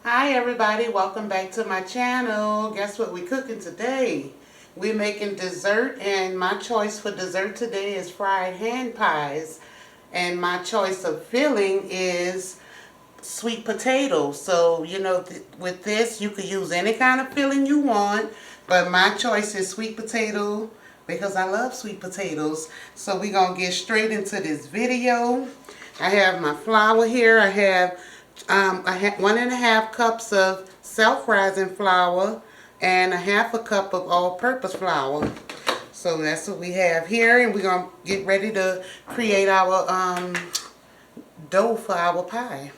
Hi everybody, welcome back to my channel. Guess what we're cooking today? We're making dessert, and my choice for dessert today is fried hand pies. And my choice of filling is sweet potatoes. So, with this, you could use any kind of filling you want, but my choice is sweet potato because I love sweet potatoes. So we're going to get straight into this video. I have my flour here. I have 1.5 cups of self-rising flour and a half a cup of all-purpose flour. So that's what we have here, and we're going to get ready to create our dough for our pie.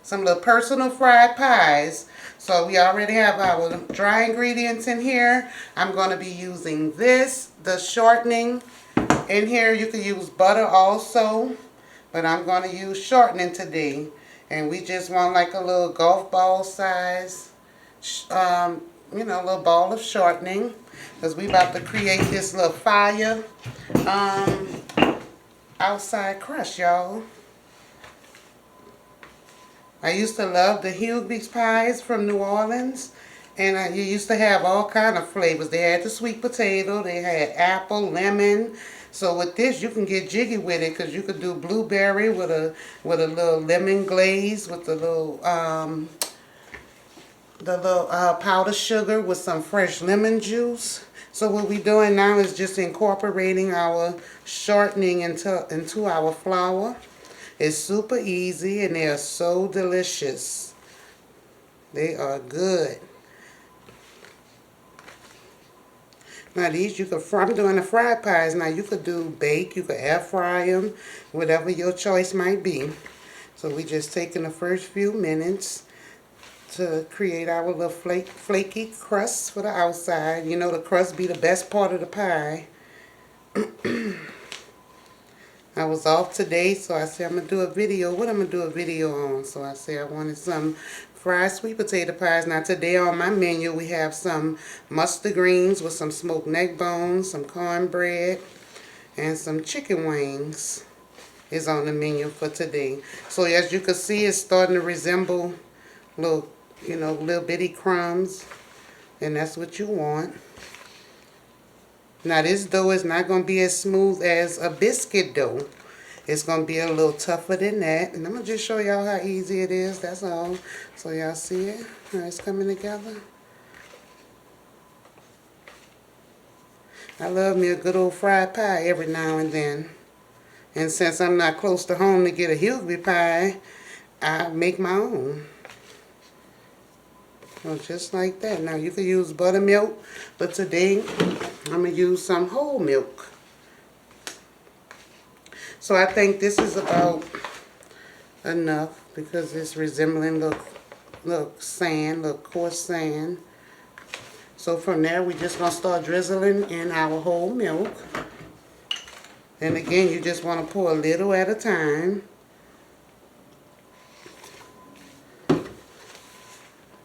Some little personal fried pies. So we already have our dry ingredients in here. I'm going to be using the shortening. In here you can use butter also, but I'm going to use shortening today. And we just want like a little golf ball size, a little ball of shortening, because we about to create this little fire outside crust, y'all. I used to love the Hughley's pies from New Orleans, and you used to have all kind of flavors. They had the sweet potato, they had apple, lemon. So with this, you can get jiggy with it, because you could do blueberry with a little lemon glaze, with the little powdered sugar with some fresh lemon juice. So what we're doing now is just incorporating our shortening into our flour. It's super easy, and they are so delicious. They are good. Now these I'm doing the fried pies. Now you could do bake, you could air fry them, whatever your choice might be. So we just taking the first few minutes to create our little flaky crust for the outside. You know, the crust be the best part of the pie. I was off today, so I said I'm going to do a video. What I'm going to do a video on? So I said I wanted some fried sweet potato pies. Now today on my menu we have some mustard greens with some smoked neck bones, some cornbread, and some chicken wings is on the menu for today. So as you can see, it's starting to resemble little bitty crumbs, and that's what you want. Now this dough is not going to be as smooth as a biscuit dough. It's going to be a little tougher than that. And I'm going to just show y'all how easy it is. That's all. So y'all see it? How it's coming together. I love me a good old fried pie every now and then. And since I'm not close to home to get a Hughley pie, I make my own. So just like that. Now you can use buttermilk, but today I'm going to use some whole milk. So I think this is about enough, because it's resembling little sand, little coarse sand. So from there we're just going to start drizzling in our whole milk. And again, you just want to pour a little at a time.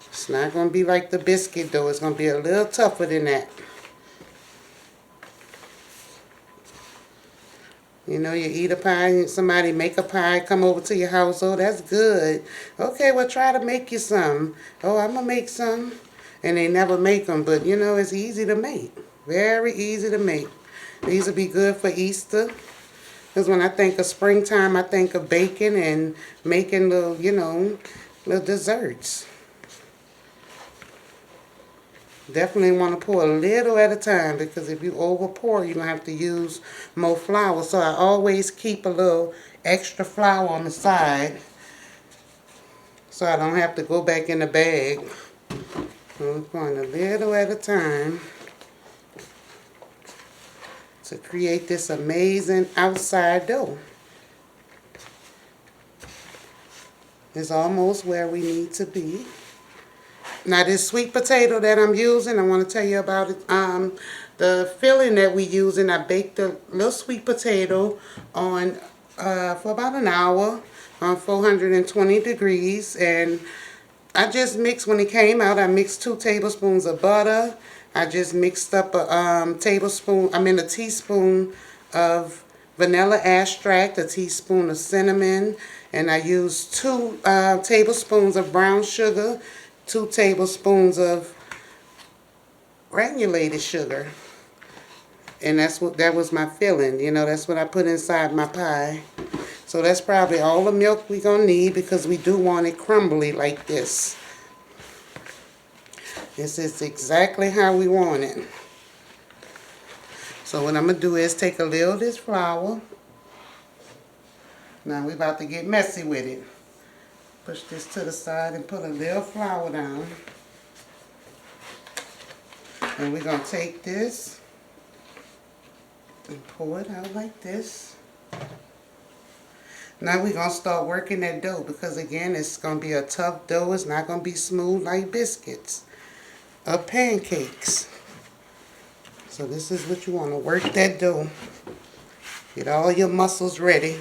It's not going to be like the biscuit dough. It's going to be a little tougher than that. You know, you eat a pie, somebody make a pie, come over to your house. Oh, that's good. Okay, well, try to make you some. Oh, I'm going to make some. And they never make them, but, you know, it's easy to make. Very easy to make. These will be good for Easter. Because when I think of springtime, I think of baking and making little, little desserts. Definitely want to pour a little at a time, because if you over pour, you're going to have to use more flour. So I always keep a little extra flour on the side, so I don't have to go back in the bag. So I'm pouring a little at a time to create this amazing outside dough. It's almost where we need to be. Now this sweet potato that I'm using, I want to tell you about it. The filling that we're using, I baked a little sweet potato on for about an hour on 420 degrees, and I just mixed, when it came out, I mixed 2 tablespoons of butter. I just mixed up a teaspoon of vanilla extract, a teaspoon of cinnamon, and I used 2 tablespoons of brown sugar, 2 tablespoons of granulated sugar. And that was my filling. You know, that's what I put inside my pie. So that's probably all the milk we're going to need because we do want it crumbly like this. This is exactly how we want it. So what I'm going to do is take a little of this flour. Now we're about to get messy with it. Push this to the side and put a little flour down. And we're going to take this and pour it out like this. Now we're going to start working that dough because again it's going to be a tough dough. It's not going to be smooth like biscuits or pancakes. So this is what you want to work that dough. Get all your muscles ready.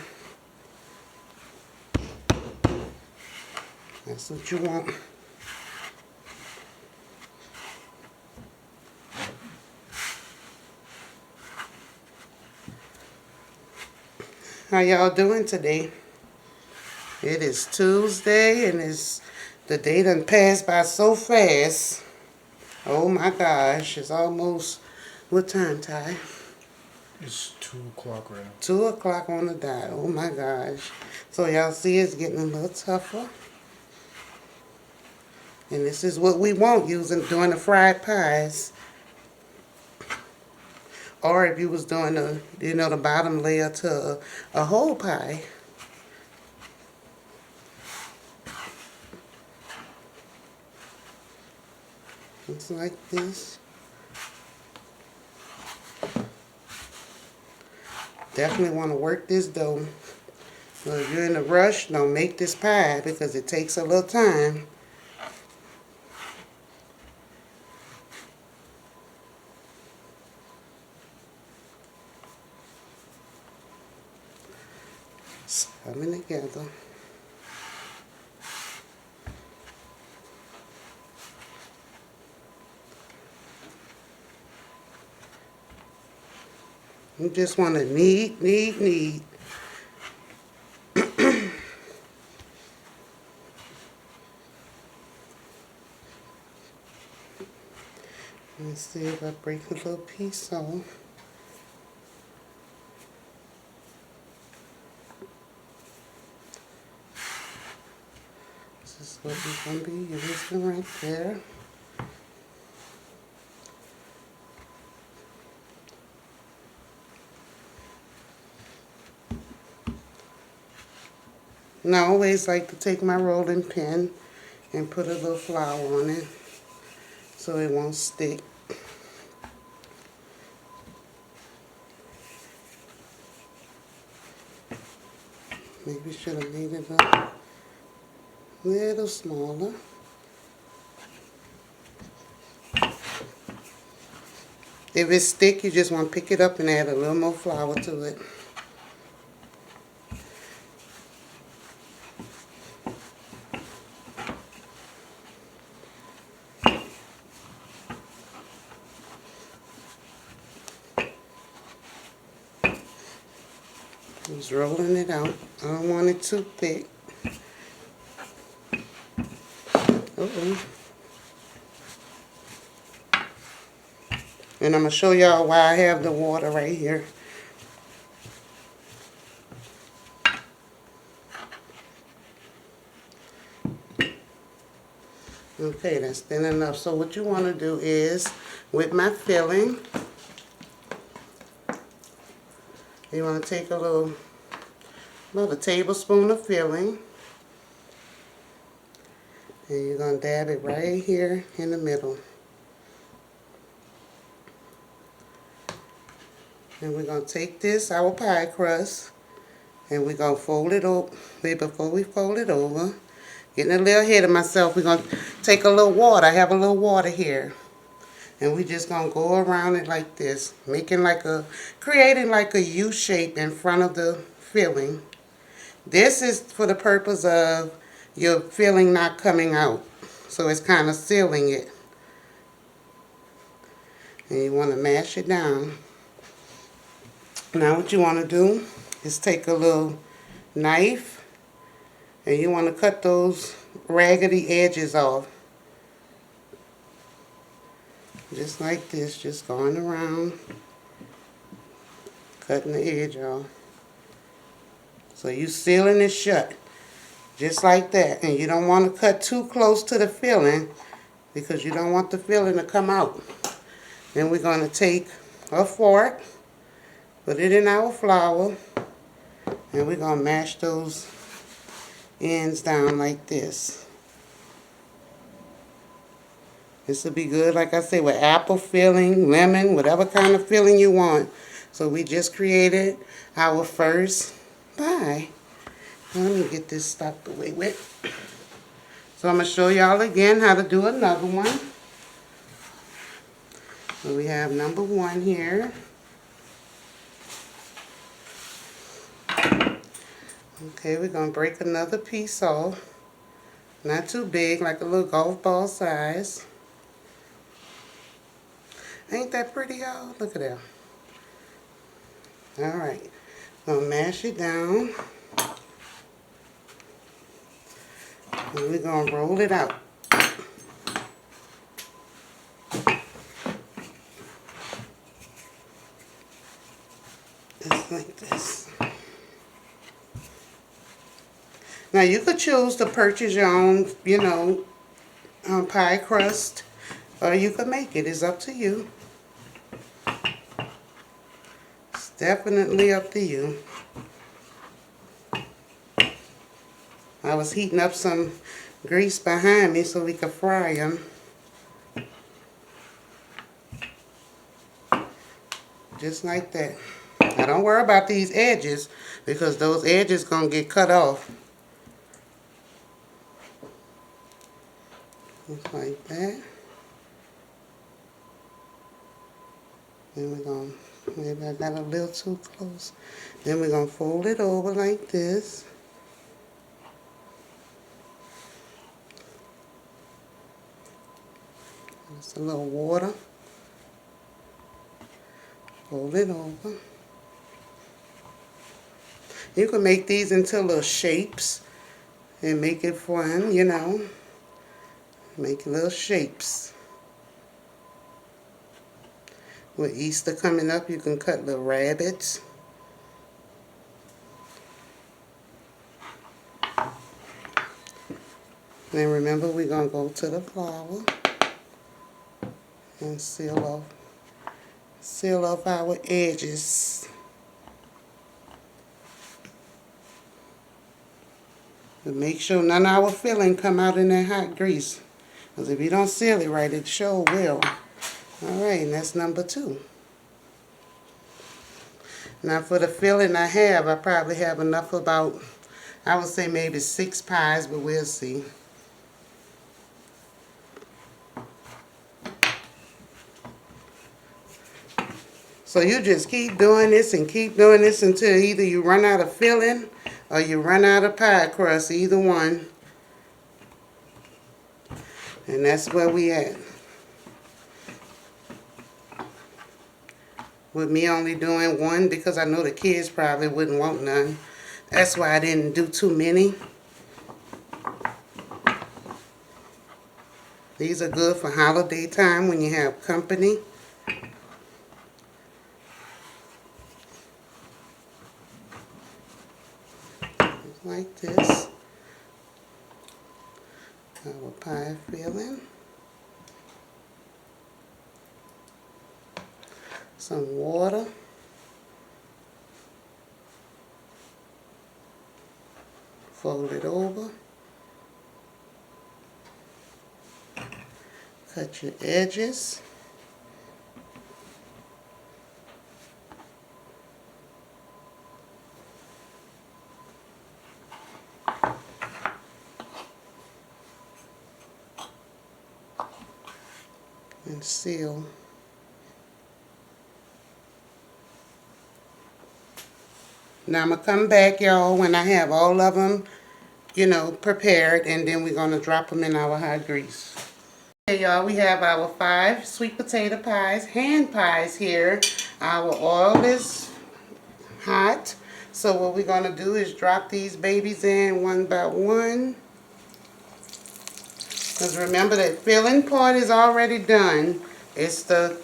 That's what you want. How y'all doing today? It is Tuesday and the day done passed by so fast. Oh my gosh, it's almost, what time, Ty? It's 2 o'clock right now. 2 o'clock on the dot. Oh my gosh. So y'all see it's getting a little tougher. And this is what we want doing the fried pies. Or if you was doing the bottom layer to a whole pie. It's like this. Definitely want to work this dough. So if you're in a rush, don't make this pie because it takes a little time. It's coming together. You just want to knead. Let's see if I break a little piece off. This is what we're going to be using right there. And I always like to take my rolling pin and put a little flour on it so it won't stick. Maybe should have made it a little smaller. If it's thick, you just want to pick it up and add a little more flour to it. Just rolling it out. I don't want it too thick. And I'm going to show y'all why I have the water right here. Okay, that's thin enough. So what you want to do is, with my filling, you want to take about a tablespoon of filling. And you're going to dab it right here in the middle. And we're going to take this, our pie crust, and we're going to fold it over. Before we fold it over, getting a little ahead of myself, we're going to take a little water. I have a little water here. And we're just going to go around it like this, creating like a U shape in front of the filling. This is for the purpose of your filling not coming out. So it's kind of sealing it. And you want to mash it down. Now what you want to do is take a little knife and you want to cut those raggedy edges off. Just like this, just going around, cutting the edge off. So you sealing it shut, just like that. And you don't want to cut too close to the filling because you don't want the filling to come out. Then we're going to take a fork, put it in our flour, and we're going to mash those ends down like this. This will be good, like I said, with apple filling, lemon, whatever kind of filling you want. So we just created our first pie. Let me get this stopped away with. So I'm going to show y'all again how to do another one. So we have number 1 here. Okay, we're going to break another piece off. Not too big, like a little golf ball size. Ain't that pretty, y'all? Look at that. Alright, gonna mash it down. And we're gonna roll it out. Just like this. Now you could choose to purchase your own, pie crust, or you could make it. It's up to you. It's definitely up to you. I was heating up some grease behind me so we could fry them. Just like that. Now don't worry about these edges because those edges gonna get cut off. Just like that. Then we're gonna, maybe I got a little too close. Then we're gonna fold it over like this. Just a little water. Fold it over. You can make these into little shapes and make it fun, Make little shapes. With Easter coming up, you can cut little rabbits. Then remember, we're going to go to the flour and seal off our edges. But make sure none of our filling come out in that hot grease. Because if you don't seal it right, it sure will. Alright, and that's number 2. Now for the filling I probably have enough about, I would say maybe 6 pies, but we'll see. So you just keep doing this and keep doing this until either you run out of filling or you run out of pie crust, either one. And that's where we at. With me only doing 1 because I know the kids probably wouldn't want none. That's why I didn't do too many. These are good for holiday time when you have company. Like this. Our pie filling. Some water. Fold it over. Cut your edges. And seal. Now I'm going to come back, y'all, when I have all of them, prepared, and then we're going to drop them in our hot grease. Okay, y'all, we have our 5 sweet potato pies, hand pies here. Our oil is hot. So what we're going to do is drop these babies in one by one. Because remember, that filling part is already done. It's the,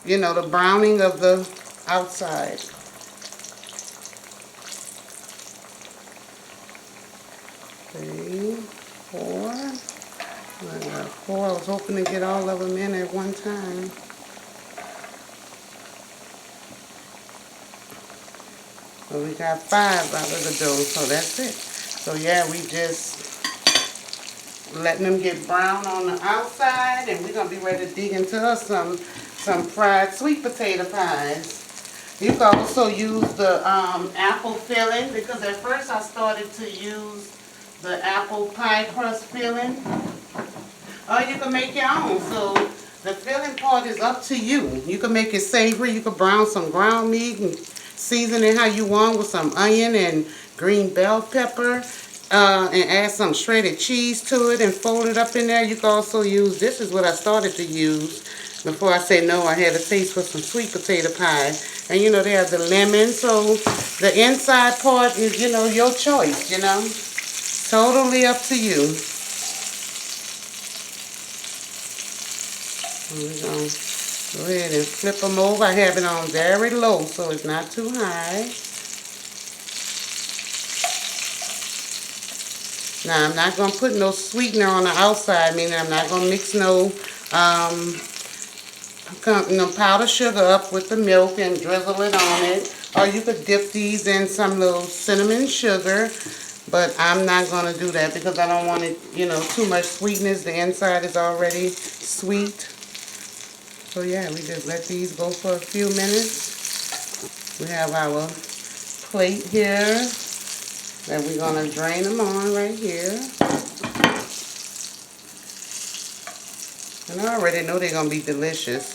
you know, the browning of the outside. Three, four. I got four. I was hoping to get all of them in at one time. So we got 5 out of the dough, so that's it. So yeah, we just letting them get brown on the outside, and we're gonna be ready to dig into us some fried sweet potato pies. You can also use the apple filling, because at first I started to use the apple pie crust filling. Or you can make your own. So the filling part is up to you. You can make it savory. You can brown some ground meat and season it how you want with some onion and green bell pepper. And add some shredded cheese to it and fold it up in there. You can also use, this is what I started to use before I say no. I had a taste for some sweet potato pie. And you know, they have the lemon. So the inside part is, you know, your choice, you know. Totally up to you. We're going to go ahead and flip them over. I have it on very low so it's not too high. Now, I'm not going to put no sweetener on the outside, meaning I'm not going to mix no powdered sugar up with the milk and drizzle it on it. Or you could dip these in some little cinnamon sugar, but I'm not going to do that because I don't want it, you know, too much sweetness. The inside is already sweet. So yeah, we just let these go for a few minutes. We have our plate here that we're going to drain them on right here. And I already know they're going to be delicious.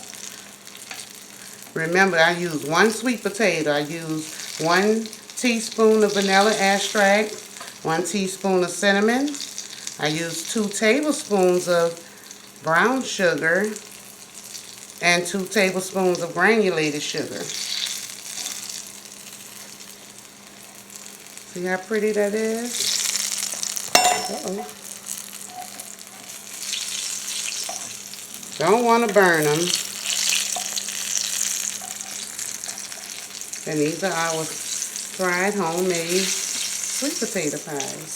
Remember, I use 1 sweet potato. I use 1 teaspoon of vanilla extract, 1 teaspoon of cinnamon. I use 2 tablespoons of brown sugar and 2 tablespoons of granulated sugar. See how pretty that is? Uh-oh. Don't want to burn them. And these are our fried homemade sweet potato pies.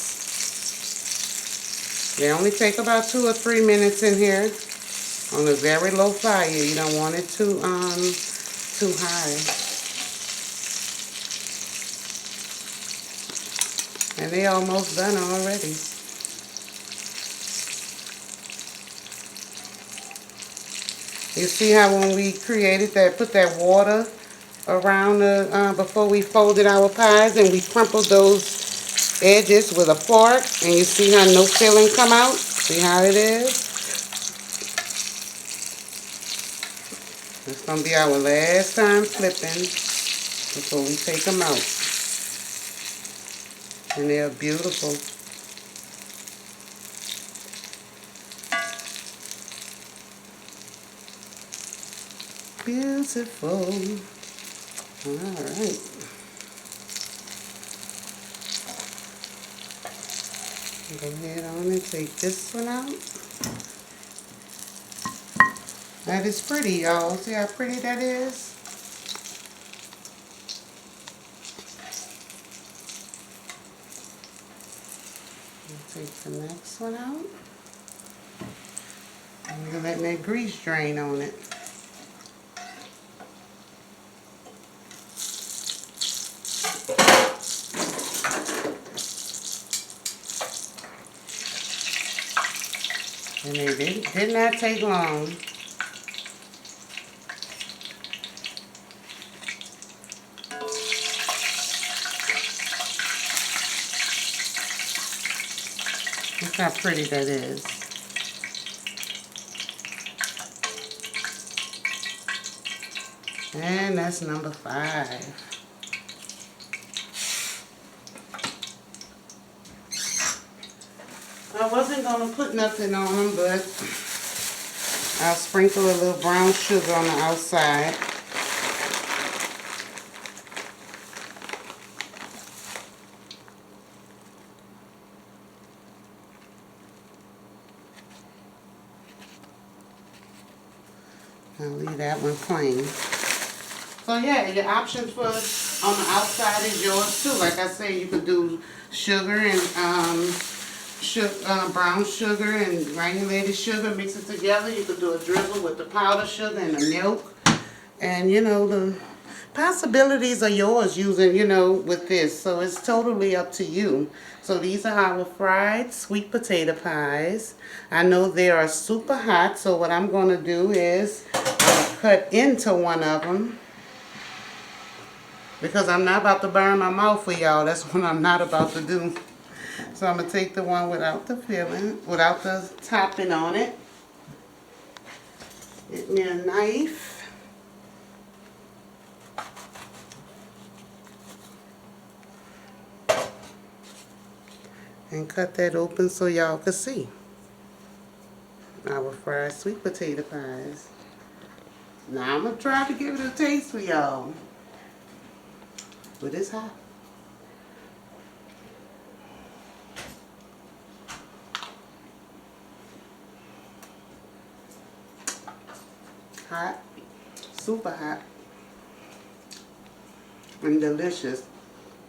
They only take about 2 or 3 minutes in here on a very low fire. You don't want it too high. And they almost done already. You see how when we created that, put that water around the, before we folded our pies, and we crumpled those edges with a fork, and you see how no filling come out? See how it is? It's going to be our last time flipping before we take them out. And they're beautiful. Beautiful. Alright. Go ahead on and take this one out. That is pretty, y'all. See how pretty that is? Take the next one out. And we're letting that grease drain on it. And they did not take long. Look how pretty that is. And that's number 5. I wasn't going to put nothing on them, but I'll sprinkle a little brown sugar on the outside. I'll leave that one plain. So yeah, your options for on the outside is yours too. Like I say, you could do sugar and brown sugar and granulated sugar, mix it together. You could do a drizzle with the powdered sugar and the milk. And you know, the possibilities are yours using, you know, with this. So it's totally up to you. So these are our fried sweet potato pies. I know they are super hot, so what I'm going to do is cut into one of them. Because I'm not about to burn my mouth for y'all. That's what I'm not about to do. So I'm going to take the one without the filling, without the topping on it. Get me a knife. And cut that open so y'all can see our fried sweet potato pies. Now I'm going to try to give it a taste for y'all. But it's hot. Hot. Super hot. And delicious.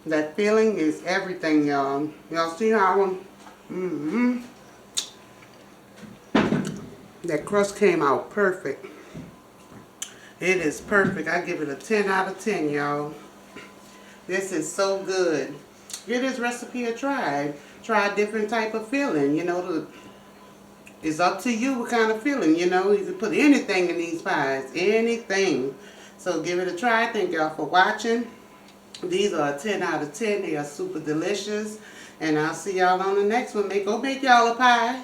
That filling is everything, y'all. Y'all see how that crust came out perfect. It is perfect. I give it a 10 out of 10, y'all. This is so good. Give this recipe a try. Try a different type of filling. You know, it's up to you what kind of filling. You know, you can put anything in these pies. Anything. So give it a try. Thank y'all for watching. These are a 10 out of 10. They are super delicious. And I'll see y'all on the next one. Go make y'all a pie.